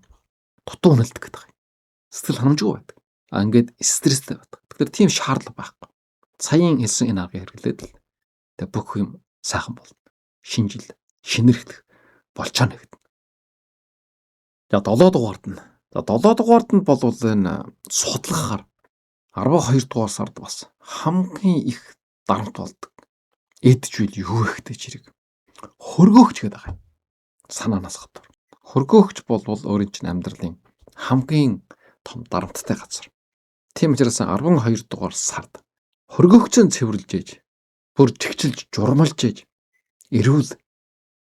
дутуу үнэлдэг гэдэг. Сэтгэл ханамжгүй байдаг. Ингээд стресстэй байдаг. Тэгэхээр тийм шаардлага байхгүй. Саяхан хэлсэн энэ аргыг хэрэглээд л тэг бүх юм сайхан болно. Шинэ жил шинэрхлэх болчоо нэгдэнэ. За 7 дугаард нь. За 7 дугаард нь бол энэ судлахаар 12 дугаар сард бас хамгийн их дарамт болдог. Эджүүл юу ихтэй чирэг. Хөргөөгч гэдэг байгаа юм. Санаанаас гадуур. Хөргөөгч бол өөрийн чинь амьдралын хамгийн том дарамттай газар. Тийм учраас 12 дугаар сард Хөргөгчөн цэвэрлж ээж, бүр чигчилж журмалж ээж, эрүүл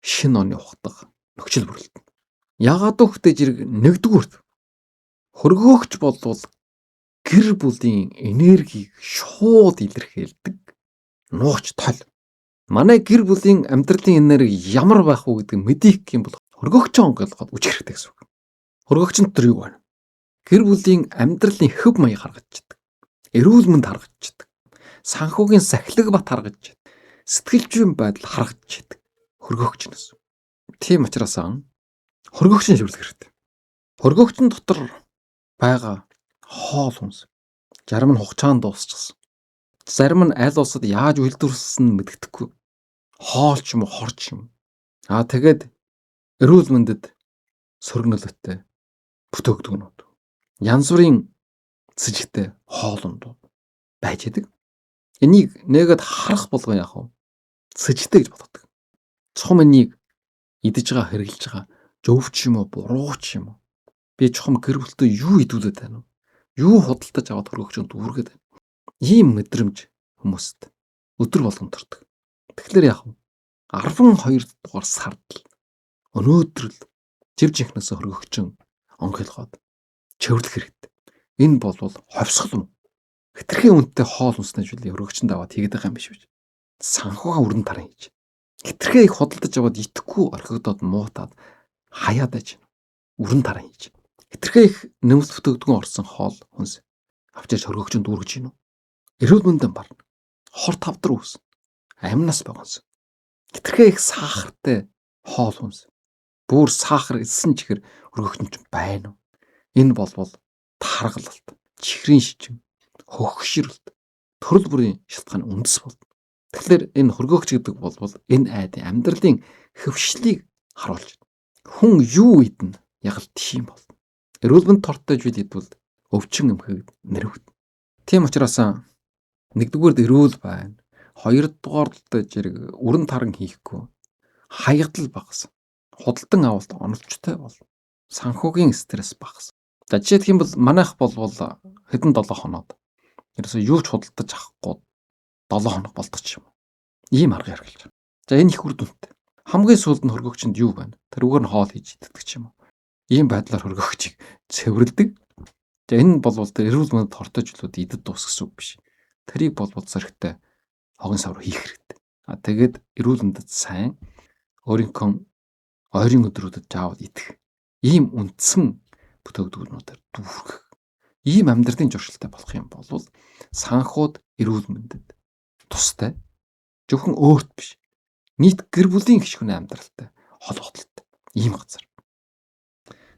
шинэ оны ухдаг нөхцөл бүрэлдэнэ. Яагаад гэвэл зэрэг нэгдүгüүрт хөргөөгч болвол гэр бүлийн энергийг шууд илэрхийлдэг нуугч тол. Манай гэр бүлийн амьдралын энерги ямар байх вэ гэдгийг мэдэх юм бол хөргөөгч онгойлгоод үжих хэрэгтэй гэсэн үг. Хөргөөгч нь тэр юу вэ? Гэр бүлийн амьдралын хөв маяг харагдчихдаг. Эрүүл мэнд харагдчихдаг. Санхүүгийн сахилга бат харагдчихдаг. Сэтгэл зүйн байдал харагдчихдаг. Хөргөөгчнөөс. Тийм учраас хөргөөгчний шивэрлэх хэрэгтэй. Хөргөөгчн дотор байгаа хоол хүнс. Зарим нь хугацаанд дуусчихсан. Зарим нь аль улсад яаж үйлдвэрлэсэн мэддэхгүй. Хоол ч юм уу, хор ч юм. Тэгээд эрүүл мэндэд сөргнөлттэй бүтээгдэхүүнүүд. Янз бүрийн цэжигтэй хоолндууд байж идэг. Энийг нэгэд харах болгон яах вэ? Цэжигтэй гэж боддог. Чухам энийг идэж байгаа, хэрглэж байгаа зөв ч юм уу, буруу ч юм уу. Би чухам гэр бүлтэй юу идүүлээд байна вэ? Юу худалдаж аваад хөргөгчөнд дүүргээд байна. Ийм мэдрэмж хүмүүст өдөр болгон төрдөг. Тэгэхээр яах вэ? 12 дугаар сард л өнөөдөр л жив жинхнээс хөргөгчөн онгойлгоод чөврлөх хэрэгтэй. Энэ бол ховсгол юм. Хэтэрхий үнэтэй хоол хүнснэж үл хөргөгчөнд аваад хийгээд байгаа юм биш үү? Санхугаа өрн таран хийж. Хэтэрхий их худалдаж аваад итгэхгүй орхигдоод муутаад хаяад аж. Өрн таран хийж. Хэтэрхий их нэмэлт бүтээгдэхүүн орсон хоол хүнс авчирч хөргөгчөнд дүүргэж гинэ. Эрүүл мэндэн барна. Хор тавдар үүс. Амнаас байгаас. Хэтэрхий их сахартай хоол хүнс. Бүр сахар идсэн чихэр хөргөгчөнд байна уу? Энэ бол таргалалт, чихрийн шижим, хөгшрөлт, төрөл бүрийн шалтгааны үндэс бол. Тэгэхээр энэ хөргөөгч гэдэг бол энэ айдын амьдралын хөвшлийг харуулж байна. Хүн юу идэнэ? Яг л тийм бол. Эрүүл мэнд тортой зүйл идвэл өвчин эмхийг нэрвэгдэнэ. Тийм учраас нэгдүгээр эрүүл байна. Хоёрдугаар зэрэг өрн таран хийхгүй. Хаягдал багас. Худалдан авалт оновчтой бол. Санхүүгийн стресс багас. За жишээлх юм бол манайх бол хэдэн 7 хоноод ерөөсөө юу ч худалдаж авахгүй 7 хоног болдог юм. Ийм арга хэрэглэж байна. За энэ их үр дүнтэй. Хамгийн сүүлд нь хөргөгчөнд юу байна? Тэрүүгээр нь хоол хийж иддэг ч юм уу. Ийм байдлаар хөргөгчийг цэвэрлдэг. За энэ бол эрүүл мэнд хортой зүйлүүд идэд дуус гэсэн үг биш. Тэрийг зэрэгтэй хогон савар хийх хэрэгтэй. Тэгээд эрүүл мэндэд сайн өөрийнхөө ойрын өдрүүдэд заавал идэх. Ийм үндсэн бүтээгдэхүүнүүдээр дүүргэх. Ийм амьдралын зуршилтай болох юм бол санхуд эрүүл мэндэд тустай. Зөвхөн өөрт биш. Нийт гэр бүлийн гишүүний амьдралтай холбоотой. Ийм газар.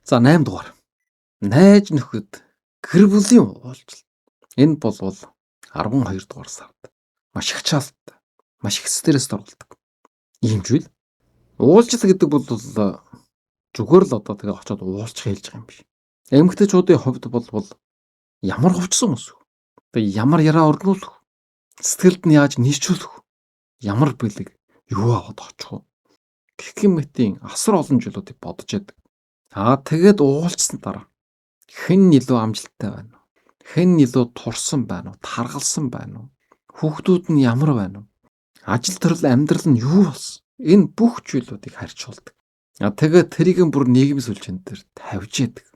За 8 дугаар. Найз нөхөд гэр бүлийн уулзалт. Энэ бол 12 дугаар сард маш их чалт, маш их стресст оруулдаг. Ийм зүйл. Уулзалт гэдэг бол зүгээр л тэгээ очиод уулзах хэлж байгаа юм биш. Эмэгтэйчүүдийн хувьд бол ямар хувцсан өсөх. Тэгээ ямар яраа орнуулах. Сэтгэлд нь яаж нийцүүлэх. Ямар бэлэг юу аваад очих вэ? Гэх мэтийн асар олон зүйлүүдийг бодож яадаг. Тэгээд уулзсан дараа хэн илүү амжилттай байна уу? Хэн илүү турсан байна уу? Таргалсан байна уу? Хүүхдүүд нь ямар байна уу? Ажил төрөл амьдрал нь юу болсон? Энэ бүх зүйлүүдийг харьцуулдаг. Тэгээд тэрийг бүр нийгэм сүлжээн дээр тавьж яадаг.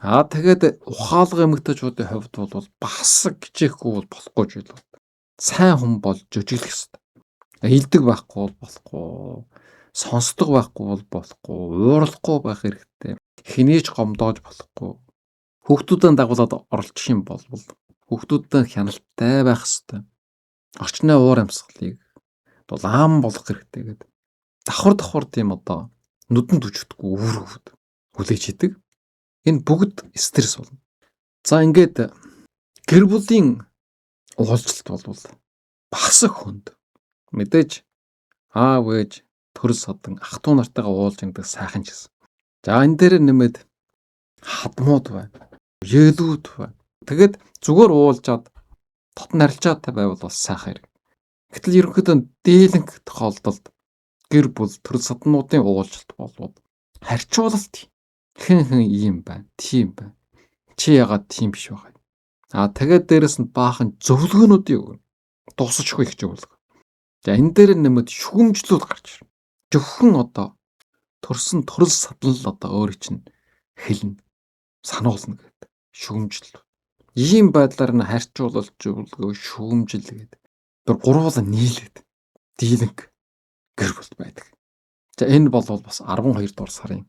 Тэгээд ухаалга эмэгтэйчүүдийн хувьд бол бас гिचээхгүй болохгүй зүйл бол. Сайн хүн бол жижиглэх ёстой. Илдэг байхгүй бол болохгүй. Сонсдог байхгүй бол болохгүй. Уурахгүй байх хэрэгтэй. Хинээж гомдоож болохгүй. Хүүхдүүдэн дагуулад оролцох юм бол хүүхдүүдэн хяналттай байх ёстой. Орчны уур амьсгалыг бол ам болгох хэрэгтэй гэдэг. Давхар тийм нүдэнд үжигдэггүй үүргүүд хүлээж идэг. Энэ бүгд стресс болно. За ингээд гэр бүлийн уулзалт бол багасах хүнд мэдээж аав ээж төрөл садан ах トゥ нартайгаа уулз ингэдэг сайхан ч гэсэн. За энэ дээр нэмээд хадмууд байна. Ялүүд байна. Тэгээд зүгээр уулзаад тотон арилжаатай байвал бас сайхан хэрэг. Гэтэл ерөнхийдөө дээлэнх тохиолдолд гэр бүл төрөл саднуудын уулзалт болвол харьцуулалт хэн ийм байна, тийм байна. Чи яагаад тийм биш байгаа юм? Тэгээд дээрэс нь баахан зөвлөгөөнүүдийг өгнө. дуусчихгүй их зөвлөг. За энэ дээр нэмээд шүгэмжлүүд гарч ирнэ. Зөвхөн одоо төрсөн төрөл садлал одоо өөрөө чинь хэлнэ, сануулна гэдэг шүгэмжил. Ийм байдлаар нь харьцуулал зөвлөгөө шүүмжил гэдэг. Тэр гурвуулаа нийлээд дийлэнх гэр бүл байдаг. За энэ бол бас 12 дугаар сарын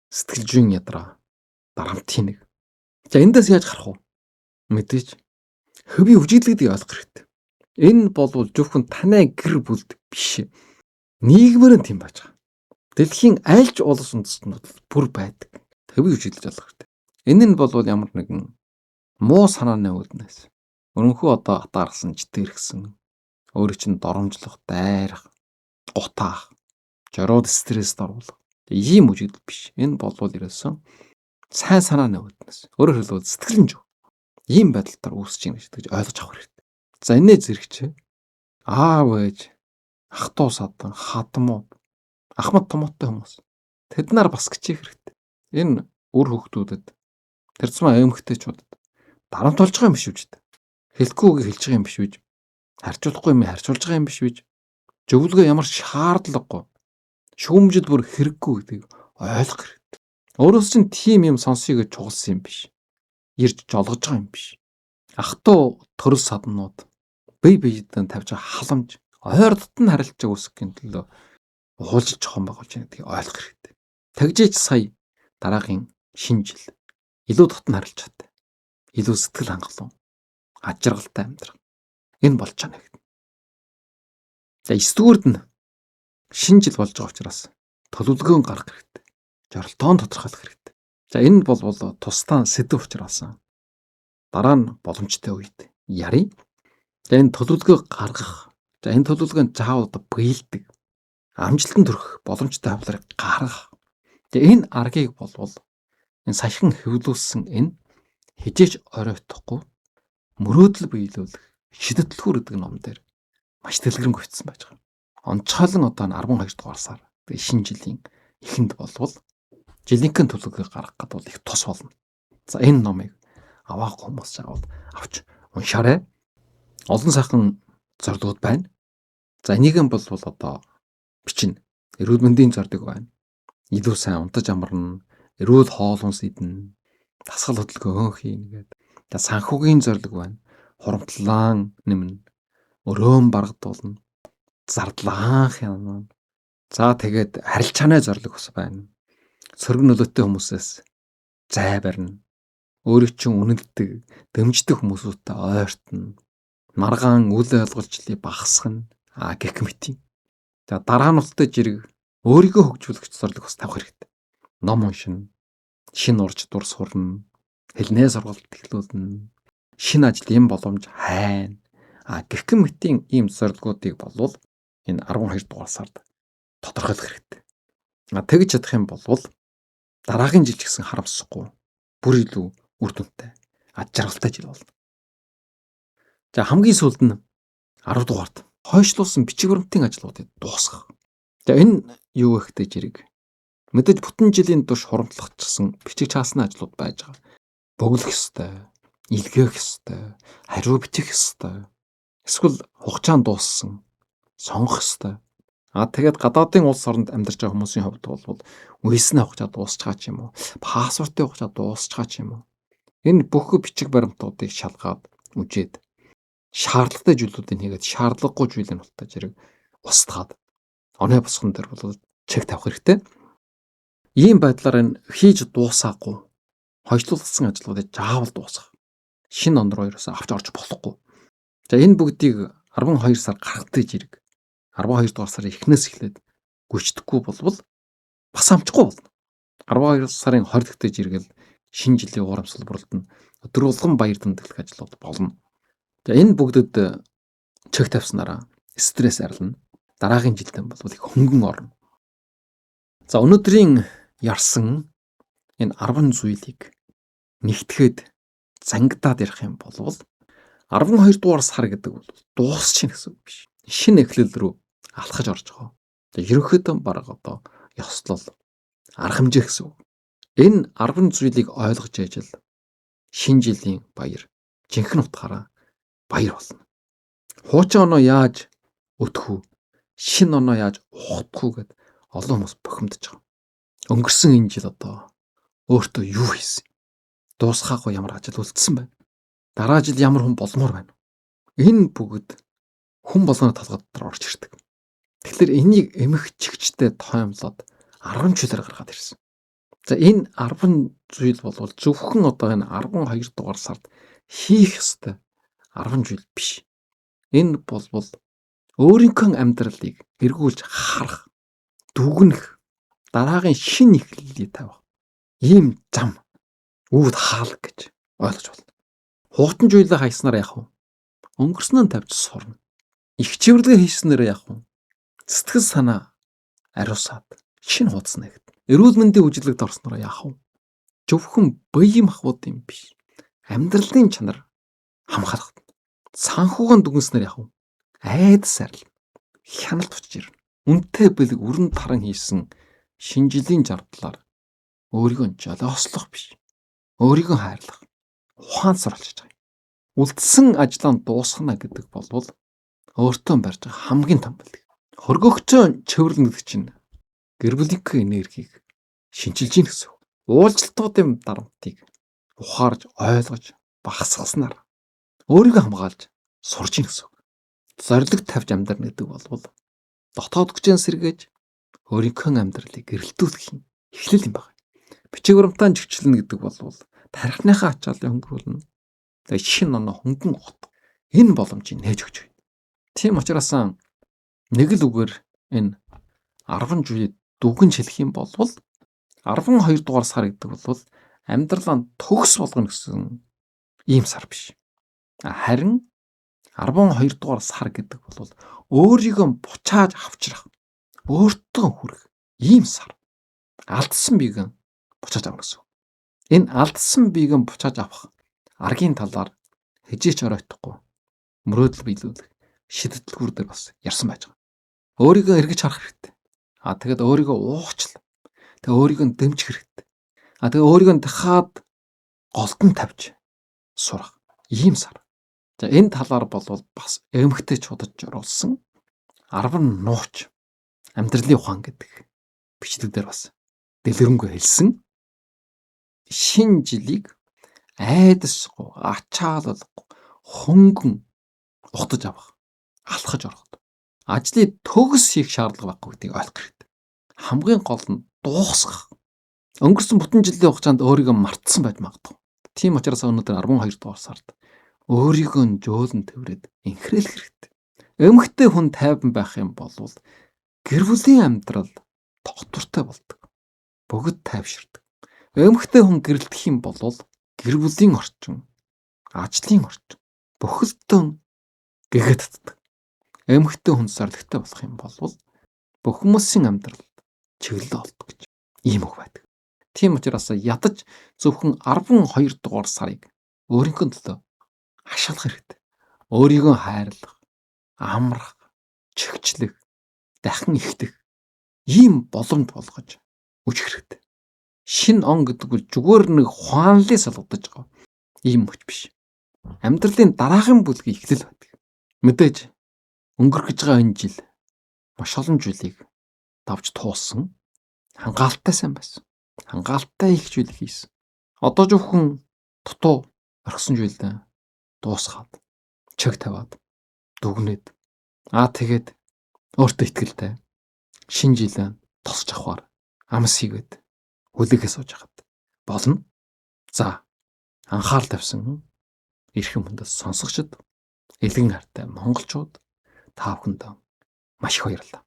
сэтгэлжүйн ядраа дарамтын нэг. За эндээс яаж гарах вэ? Мэдээж хөвийн үжиглэгдгийг ойлгох хэрэгтэй. Энэ бол зөвхөн танай гэр бүлд биш. Нийгмээр нь тийм байж байгаа. Дэлхийн аль ч улс үндэстнүүд бүр байдаг. Хөвийн үжиглэж ойлгох хэрэгтэй. Энэ нь бол ямар нэгэн муу санааны үүднээс өрөнхөө одоо атаарсан житэрхсэн өөрөө чинь доромжлох, дайрах, гутаах, жороод стресст оруулах. Ийм үжигдэл биш. Энэ бол ерөөсөн сайн санааны үүднээс. Өөрөөр хэлбэл сэтгэлэн жив. Ийм байдалтаар үүсэж байна гэж ойлгож авах хэрэгтэй. За энэ зэрэгч аав ээж, ах トゥ садан, хадмууд, ахмад томоотой хүмүүс. Тэд нар бас кичих хэрэгтэй. Энэ үр хөвгтүүдэд тэр зам эмгэгтэйчүүдэд дарамт болж байгаа юм биш үү? Хэлэхгүй үгийг хэлж байгаа юм биш үү? Харьцуулахгүй юм харьцуулж байгаа юм биш үү? Зөвлөгөө ямар шаардлагагүй. Шүүмжил бүр хэрэггүй гэдгийг ойлгох хэрэгтэй. Өөрөөс чинь тийм юм сонсъё гэж чугалсан юм биш. Ирж жолгож байгаа юм биш. Ах トゥ төрөл саднууд бие биедээ тавьж байгаа халамж ойр дотн харилцааг үүсгэхийн төлөө уулзж жохон байгуулж байгаа гэдгийг ойлгох хэрэгтэй. Тэгжээч сая дараагийн шинэ жил илүү дотн харилцаатай, илүү сэтгэл хангалуун, ажиргалтай амьдрах. Энэ болж байгаа нэг. За 9-дүгээрд нь шинэ жил болж байгаа учраас төлөвлөгөөн гаргах хэрэгтэй. Зорилтоо тодорхойлох хэрэгтэй. За энэ бол тусдаа сэдв учраас дараа нь боломжтой үед ярий. За энэ төлөвлөгөө гаргах. За энэ төлөвлөгөөнд заавал одоо биелдэг. Амжилтанд хүрэх боломжтой хавларыг гаргах. Тэгээ энэ аргыг болвол энэ саяхан хэвлүүлсэн энэ хижээч оройтохгүй мөрөөдөл биелүүлэх шидэтлхүүр гэдэг ном дээр маш дэлгэрэнгүй бичсэн байж байгаа. Онцгойлон одоо 12 дугаар сар тэгээ шинэ жилийн эхэнд болвол жилийнхэн төлөвлөгөө гаргах гэдэг бол их тус болно. За энэ номыг аваагүй хүмүүс заавал авч уншаарай. Олон сайхан зорилгууд байна. За энийг нь бол одоо бичнэ. Эрүүл мэндийн зорилго байна. Илүү сайн унтаж амарна, эрүүл хоол хүнс идэнэ, дасгал хөдөлгөөн хийнэ гэдэг. За санхүүгийн зорилго байна. Хурамтлаан нэмнэ, өрөөн баргадуулна, зардлаан хянана. За тэгээд харилцааны зорилго бас байна. Сөрөг нөлөөтэй хүмүүсээс зай барина. Өөрийг чинь үнэлдэг, дэмждэг хүмүүстэй ойртно. Маргаан үл ойлголцлыг багасгана. Гэх мэт. За дараа нь ултай жирэг өөрийгөө хөгжүүлэх зорилго бас тавих хэрэгтэй. Ном уншина. Шинэ ур чадвар сурна. Хэлний сургалт эхлүүлнэ. Шинэ ажлын боломж хайна. Гэх мэтийн ийм зорилгоодыг болвол энэ 12 дугаар сард тодорхойлох хэрэгтэй. Тэгж чадах юм болвол дараагийн жил ч гэсэн харамсахгүй бүр илүү үр дүнтэй ажиргалтай жил болно. За хамгийн сүүлд нь 10 дугаард хойшлуулсан бичиг баримтын ажлуудыг дуусгах. За энэ юу гэхтэй жирэг. Мэдээж бүтэн жилийн турш хурамтлагдсан бичиг чаасны ажлууд байж байгаа. Бөглөх ёстой, илгээх ёстой, хариу бичих ёстой. Эсвэл хугацаанд дууссан сонгох ёстой. Тэгээд гадаадын улс оронд амьдарч байгаа хүмүүсийн хувьд бол үеэснээ хугацаа дуусчихаа ч юм уу, паспортын хугацаа дуусчихаа ч юм уу. Энэ бүх бичиг баримтуудыг шалгаад үжээд шаардлагатай зүйлүүдийг хийгээд шаардлагагүй зүйлийн утаа зэрэг устгаад оноо босгон дээр бол чек тавих хэрэгтэй. Ийм байдлаар энэ хийж дуусаагүй хойшлуулсан ажлуудыг заавал дуусгах. Шинэ он руу ерөөсөө авч орж болохгүй. За энэ бүгдийг 12 сар гарахтай жирэг 12 дугаар сарын эхнээс эхлээд гүйцэтгэхгүй болвол бас амжихгүй болно. 12 сарын 20 дахь жиргэл шинэ жилийн урамсгал бүрэлдэхүүн өдөр болгон баяр тэмдэглэх ажлууд болно. За энэ бүгдэд чек тавьснараа стресс арилна. Дараагийн жилдээ бол их хөнгөн орно. За өнөөдрийн ярсан энэ 10 зүйлийг нэгтгэхэд зангидаад ярих юм бол 12 дугаар сар гэдэг бол дуусчихна гэсэн үг биш. Шинэ эхлэл рүү алхаж орж байгаа. Ерөнхийдөө бараг одоо ёслол арга хэмжээ гэсэн үг. Энэ 10 зүйлийг ойлгож ижил шинэ жилийн баяр жинхэнэ утгаараа баяр болно. Хуучин оноо яаж өтөх үү? Шинэ оноо яаж ухах уу гэд олон хүмүүс бухимдаж байгаа. Өнгөрсөн энэ жил одоо өөртөө юу хийсэн? Дуусгаагүй ямар ажил үлдсэн байна? Дараа жил ямар хүн болмоор байна? Энэ бүгд хүн болгоны толгой дотор орж ирдэг. Тэгэхээр энийг эмх чигчтэй тоомлоод 10 жилээр гаргаад ирсэн. За энэ 10 зүйл бол зөвхөн одоо энэ 12 дугаар сард хийх ёстой 10 жил биш. Энэ бол өөрийнхөө амьдралыг эргүүлж харах, дүгнэх, дараагийн шинэ эхлэлийг тавих. Ийм зам үүд хаалга гэж ойлгож байна. Хугатан зүйлээ хайснаар яах вэ? Өнгөрснөө тавьж сурна. Их чивэрлэгээ хийснээр яах вэ? Сэтгэл санаа ариусаад шинэ хуудас нэгт. Эрүүл мэндийн үжилэгт орсноор яах вэ? Зөвхөн бие махбодын биш. Амьдралын чанар хамгаалах. Санхугаан дүгнснээр яах вэ? Айдас арил. Хяналт учиж ирнэ. Үнтэй бэлэг өрн таран хийсэн шинэ жилийн зардлаар өөрийгөө жолоослох биш. Өөрийгөө хайрлах. Ухаансар болчихж байгаа. Үлдсэн ажлаа дуусгана гэдэг бол өөртөө барьж байгаа хамгийн том бэлэг. Хөргөгчөө цэвэрлэн гэдэг чинь гэр бүлийн энергийг шинчилж ийн гэсэн. Уулзалтуудын дарамтыг ухаарж ойлгож багасгаснаар өөрийгөө хамгаалж сурж ийн гэсэн. Зорилго тавьж амьдрна гэдэг бол дотоод хүчээр сэргээж өөрийнхөө амьдралыг гэрэлтүүлэх эхлэл юм байна. Бичиг баримтаан зохицуулна гэдэг бол тархиныхаа ачааллыг хөнгөрүүлнэ. Тэгээ шинэ оноо хөнгөн ухах. Энэ боломжийг нээж өгч байна. Тийм учраас нэг л үгээр энэ 10 жилийн дүгнж хэлэх юм бол 12 дугаар сар гэдэг бол амьдралаа төгс болгоно гэсэн ийм сар биш. Харин 12 дугаар сар гэдэг бол өөрийгөө буцааж авчрах, өөртөө хүрэх ийм сар. Алдсан биег буцааж авах гэсэн. Энэ алдсан биег буцааж авах аргийн талаар хижээч оройтхгүй мөрөөдөл биелүүлэх шийдвэрлэгүүр дээр бас ярьсан байж байгаа. Өөрийгөө эргэж харах хэрэгтэй. Тэгэд өөрийгөө уучлах. Тэгээ өөрийгөө дэмжих хэрэгтэй. Тэгээ өөрийгөө дахиад голтон тавьж сурах ийм сар. За энэ талаар бол бас эмхтэй чудаж оруулсан 10 нууч амьдралын ухаан гэдэг бичлэг дээр бас дэлгэрэнгүй хэлсэн. Шинэ жилийг айдасгүй, ачаалалгүй, хөнгөн ухтаж авах, алхаж орох. Ажлыг төгс хийх шаардлага байхгүй гэдгийг ойлгох хэрэгтэй. Хамгийн гол нь дуусгах. Өнгөрсөн бүтэн жилийн хугацаанд өөрийгөө мартсан байж магадгүй. Тийм учраас өнөөдөр 12 дугаар сард өөрийгөө жөөлөн тэрвэрэд инхрээх хэрэгтэй. Эмхтэй хүн тайван байх юм бол гэр бүлийн амьдрал тогтвортой болдог. Бүгд тайвширдаг. Эмхтэй хүн гэрэлтэх юм бол гэр бүлийн орчин, ажлын орчин бүхэлдээ гэгэтдэг. Эмхтэй хүн зоригтой болох юм бол бүх хүмүүсийн амьдрал чиглэлээ олдог гэж ийм үг байдаг. Тийм учраас ядаж зөвхөн 12 дугаар сарыг өөрийнхөө төлөө ашиглах хэрэгтэй. Өөрийгөө хайрлах, амрах, чигчлэх, дахин ихтэх ийм боломж болгож үжих хэрэгтэй. Шинэ он гэдэг нь зүгээр нэг хуанлыг салгадаж байгаа ийм мөч биш. Амьдралын дараагийн бүлгийн эхлэл байдаг. Мэдээж өнгөрөх гэж байгаа энэ жил маш олон зүйлийг давж туулсан. Хангаалттай сайн байсан. Хангаалттай их зүйл хийсэн. Одоо зөвхөн дутуу орхисон зүйлдээ дуусгаад, чиг тавиад, дүгнээд тэгээд өөртөө итгэлтэй шинэ жилээ тосч авахар амс хийгээд хүлээгээ сууж хахад болно. За анхаарал тавьсан эрхэм хүндэс сонсогчд, элгэн хартай монголчууд та бүхэнд маш их баярлалаа.